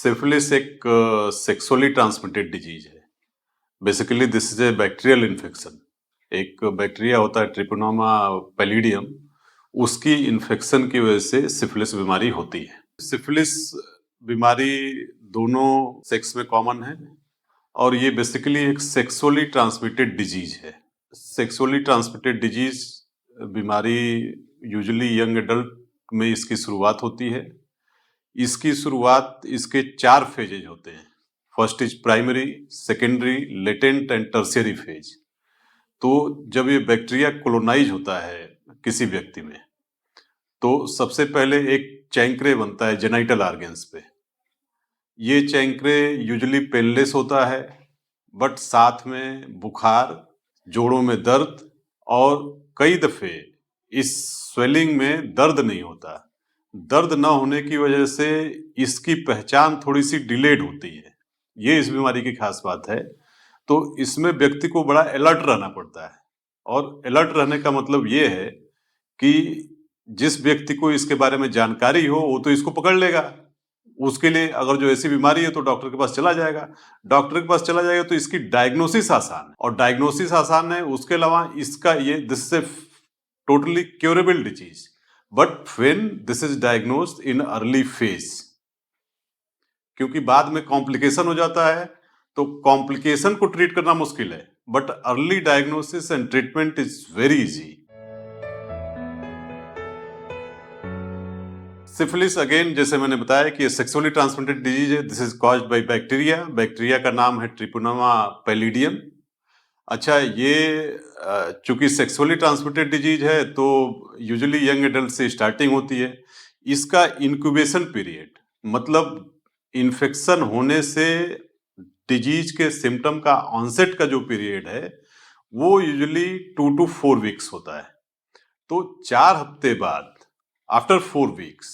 Syphilis एक sexually transmitted disease है। Basically this is A bacterial infection. एक bacteria होता है ट्रिपोनोमा पैलिडियम, उसकी इन्फेक्शन की वजह से सिफिलिस बीमारी होती है। सिफिलिस बीमारी दोनों सेक्स में कॉमन है और ये बेसिकली एक सेक्सुअली ट्रांसमिटेड डिजीज है। सेक्सुअली ट्रांसमिटेड डिजीज बीमारी यूजुअली यंग एडल्ट में इसकी शुरुआत होती है। इसकी शुरुआत इसके 4 फेजेज होते हैं। First is primary, secondary, latent and tertiary phase. तो जब ये बैक्टीरिया कोलोनाइज होता है किसी व्यक्ति में, तो सबसे पहले एक चैंक्रे बनता है जेनाइटल ऑर्गन्स पे। ये चैंक्रे यूजुअली पेनलेस होता है, बट साथ में बुखार, जोड़ों में दर्द और कई दफे इस स्वेलिंग में दर्द नहीं होता। दर्द न होने की वजह से इसकी पहचान थोड़ी सी डिलेड होती है। ये इस बीमारी की खास बात है। तो इसमें व्यक्ति को बड़ा अलर्ट रहना पड़ता है, और अलर्ट रहने का मतलब ये है कि जिस व्यक्ति को इसके बारे में जानकारी हो वो तो इसको पकड़ लेगा। उसके लिए अगर जो ऐसी बीमारी है तो डॉक्टर के पास चला जाएगा। डॉक्टर के पास चला जाएगा तो इसकी डायग्नोसिस आसान है, और डायग्नोसिस आसान है। उसके अलावा इसका this is totally curable disease, but when this is diagnosed in early phase, क्योंकि बाद में कॉम्प्लिकेशन हो जाता है, तो कॉम्प्लिकेशन को ट्रीट करना मुश्किल है, but early diagnosis and treatment is very easy. Syphilis again, जैसे मैंने बताया कि ये सेक्सुअली ट्रांसमिटेड डिजीज है। This is caused by bacteria. Bacteria का नाम है ट्रिपोनोमा पैलिडियम। अच्छा, ये चूंकि सेक्सुअली ट्रांसमिटेड डिजीज है तो यूजुअली यंग एडल्ट से स्टार्टिंग होती है। इसका इंक्यूबेशन पीरियड, मतलब इन्फेक्शन होने से डिजीज के सिम्टम का ऑनसेट का जो पीरियड है वो यूजुअली 2 to 4 वीक्स होता है। तो 4 हफ्ते बाद, आफ्टर 4 वीक्स,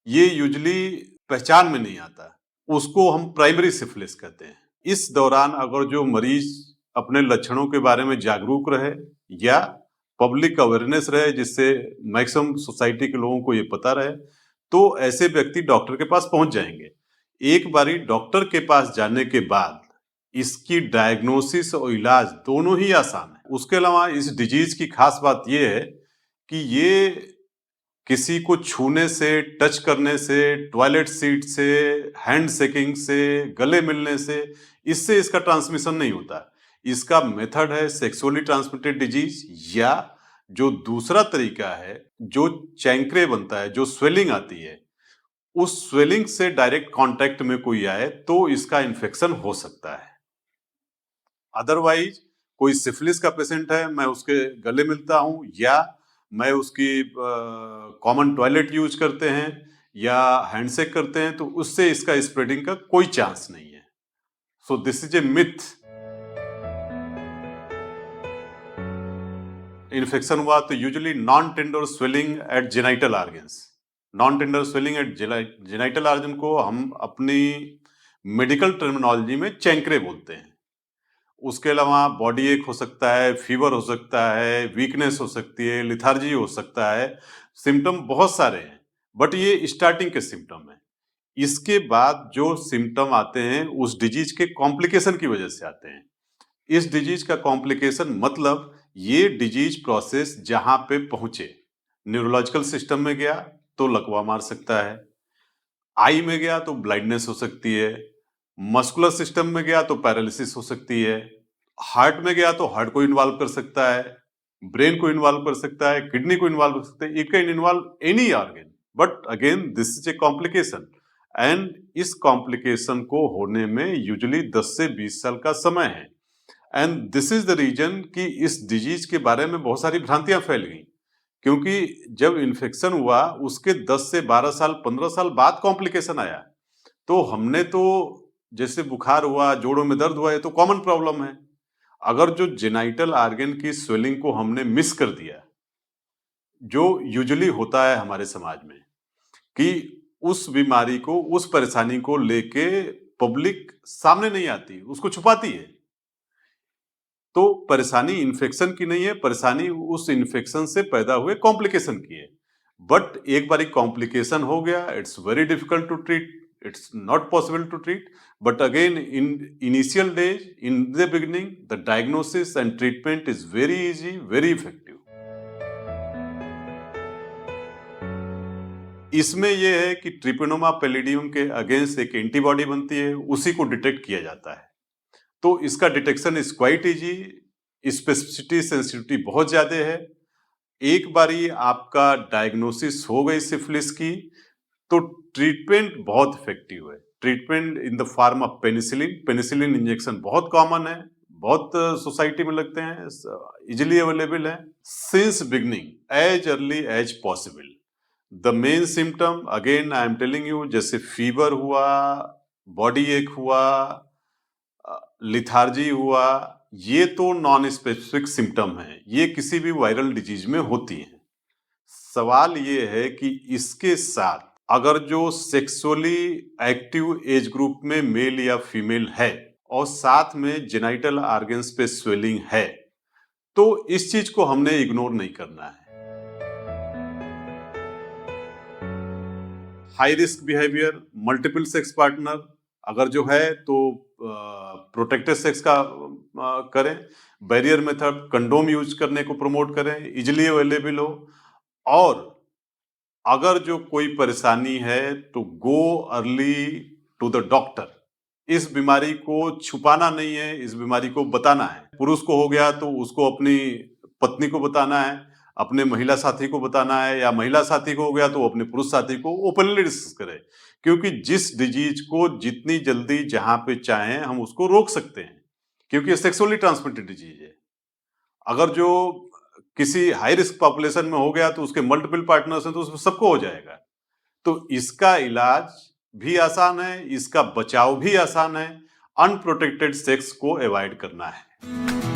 ये यूजुअली पहचान में नहीं आता। उसको हम प्राइमरी सिफिलिस कहते हैं। इस दौरान अगर जो मरीज अपने लक्षणों के बारे में जागरूक रहे या पब्लिक अवेयरनेस रहे, जिससे मैक्सिमम सोसाइटी के लोगों को ये पता रहे, तो ऐसे व्यक्ति डॉक्टर के पास पहुंच जाएंगे। एक बारी डॉक्टर के पास जाने के बाद इसकी डायग्नोसिस और इलाज दोनों ही आसान है। उसके अलावा इस डिजीज की खास बात यह है कि ये किसी को छूने से, टच करने से, टॉयलेट सीट से, हैंड शेकिंग से, गले मिलने से, इससे इसका ट्रांसमिशन नहीं होता। इसका मेथड है सेक्सुअली ट्रांसमिटेड डिजीज, या जो दूसरा तरीका है, जो चैंक्रे बनता है, जो स्वेलिंग आती है, उस स्वेलिंग से डायरेक्ट कांटेक्ट में कोई आए तो इसका इन्फेक्शन हो सकता है। अदरवाइज कोई सिफिलिस का पेशेंट है, मैं उसके गले मिलता हूं, या मैं उसकी कॉमन टॉयलेट यूज करते हैं या हैंडशेक करते हैं, तो उससे इसका स्प्रेडिंग का कोई चांस नहीं है। So this is a myth. Infection हुआ तो usually non tender swelling at genital organs. Non tender swelling at genital organ को हम अपनी मेडिकल टर्मिनोलॉजी में चैंक्रे बोलते हैं। उसके अलावा बॉडी एक हो सकता है, फीवर हो सकता है, वीकनेस हो सकती है, लिथार्जी हो सकता है। सिम्टम बहुत सारे हैं, बट ये स्टार्टिंग के सिम्टम है। इसके बाद जो सिम्टम आते हैं उस डिजीज के कॉम्प्लिकेशन की वजह से आते हैं। इस डिजीज का कॉम्प्लिकेशन मतलब ये डिजीज प्रोसेस जहां पे पहुंचे, न्यूरोलॉजिकल सिस्टम में गया तो लकवा मार सकता है, आई में गया तो ब्लाइंडनेस हो सकती है, मस्कुलर सिस्टम में गया तो पैरालिसिस हो सकती है, हार्ट में गया तो हार्ट को इन्वॉल्व कर सकता है, ब्रेन को इन्वॉल्व कर सकता है, किडनी को इन्वॉल्व कर सकता है। It can involve any organ, but again this is A complication, and इस कॉम्प्लिकेशन को होने में यूजुअली 10 से 20 साल का समय है। And this is the reason कि इस डिजीज के बारे में बहुत सारी भ्रांतियां फैल गई, क्योंकि जब इन्फेक्शन हुआ उसके 10 से 12 साल, 15 साल बाद कॉम्प्लिकेशन आया। तो हमने तो जैसे बुखार हुआ, जोड़ों में दर्द हुआ, ये तो कॉमन प्रॉब्लम है। अगर जो जेनाइटल ऑर्गन की स्वेलिंग को हमने मिस कर दिया, जो यूजुअली होता है हमारे समाज में, कि उस बीमारी को, उस परेशानी को लेके पब्लिक सामने नहीं आती, उसको छुपाती है, तो परेशानी इन्फेक्शन की नहीं है, परेशानी उस इन्फेक्शन से पैदा हुए कॉम्प्लिकेशन की है। बट एक बार कॉम्प्लिकेशन हो गया, it's very difficult to treat, it's not possible to treat, but again in initial days, in the beginning, the diagnosis and treatment is very easy, very effective. इसमें यह है कि ट्रिपेनोमा पैलिडियम के अगेंस्ट एक antibody बनती है, उसी को डिटेक्ट किया जाता है। तो इसका detection is quite easy, specificity sensitivity बहुत ज्यादा है। एक बारी आपका डायग्नोसिस हो गई सिफिलिस की तो ट्रीटमेंट बहुत इफेक्टिव है। Treatment in the form of penicillin injection बहुत कॉमन है, बहुत सोसाइटी में लगते हैं, इजिली अवेलेबल है। Since beginning as early as possible. The main symptom again I am telling you, जैसे फीवर हुआ, बॉडी एक हुआ, लिथार्जी हुआ, ये तो नॉन स्पेसिफिक सिम्टम है, ये किसी भी वायरल डिजीज में होती है। सवाल ये है कि इसके साथ अगर जो सेक्सुअली एक्टिव एज ग्रुप में मेल या फीमेल है और साथ में जेनाइटल ऑर्गन्स पे स्वेलिंग है, तो इस चीज को हमने इग्नोर नहीं करना है। High risk behaviour, multiple sex partner अगर जो है तो प्रोटेक्टेड सेक्स का करें, बैरियर मेथड कंडोम यूज करने को प्रमोट करें, इजिली अवेलेबल हो, और अगर जो कोई परेशानी है तो go early to the doctor. इस बीमारी को छुपाना नहीं है, इस बीमारी को बताना है। पुरुष को हो गया तो उसको अपनी पत्नी को बताना है, अपने महिला साथी को बताना है, या महिला साथी को हो गया तो अपने पुरुष साथी को ओपनली डिस्कस करे, क्योंकि जिस डिजीज को जितनी जल्दी जहां पे चाहें हम उसको रोक सकते हैं, क्योंकि सेक्सुअली ट्रांसमिटेड डिजीज है। अगर जो किसी हाई रिस्क पॉपुलेशन में हो गया तो उसके मल्टीपल पार्टनर्स हैं तो उसमें सबको हो जाएगा। तो इसका इलाज भी आसान है, इसका बचाव भी आसान है। अनप्रोटेक्टेड सेक्स को अवॉइड करना है।